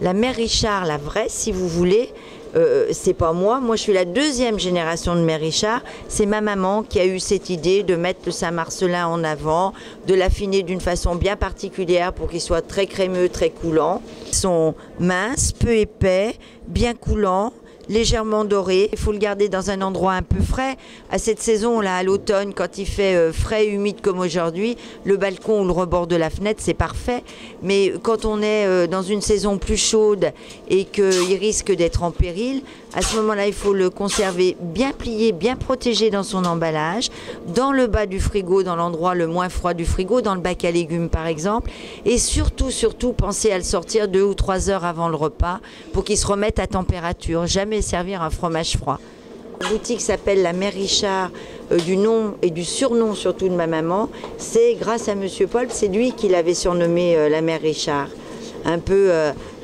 La mère Richard, la vraie, si vous voulez, c'est pas moi. Moi, je suis la deuxième génération de mère Richard. C'est ma maman qui a eu cette idée de mettre le Saint-Marcellin en avant, de l'affiner d'une façon bien particulière pour qu'il soit très crémeux, très coulant. Ils sont minces, peu épais, bien coulants, légèrement doré. Il faut le garder dans un endroit un peu frais. À cette saison-là, à l'automne, quand il fait frais et humide comme aujourd'hui, le balcon ou le rebord de la fenêtre, c'est parfait. Mais quand on est dans une saison plus chaude et qu'il risque d'être en péril, à ce moment-là, il faut le conserver bien plié, bien protégé dans son emballage, dans le bas du frigo, dans l'endroit le moins froid du frigo, dans le bac à légumes par exemple. Et surtout, pensez à le sortir 2 ou 3 heures avant le repas pour qu'il se remette à température. Jamais servir un fromage froid. La boutique s'appelle la Mère Richard, du nom et du surnom surtout de ma maman. C'est grâce à Monsieur Paul, c'est lui qui l'avait surnommée la Mère Richard. Un peu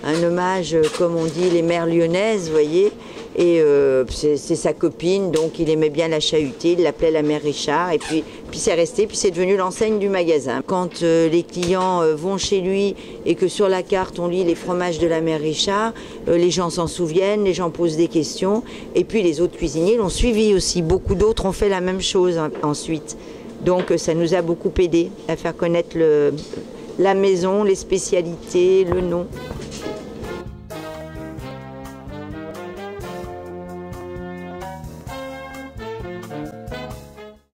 un hommage, comme on dit, les mères lyonnaises, vous voyez. Et c'est sa copine, donc il aimait bien la chahuter, il l'appelait la Mère Richard. Et puis c'est resté, puis c'est devenu l'enseigne du magasin. Quand les clients vont chez lui et que sur la carte on lit les fromages de la Mère Richard, les gens s'en souviennent, les gens posent des questions. Et puis les autres cuisiniers l'ont suivi aussi. Beaucoup d'autres ont fait la même chose ensuite. Donc ça nous a beaucoup aidé à faire connaître la maison, les spécialités, le nom.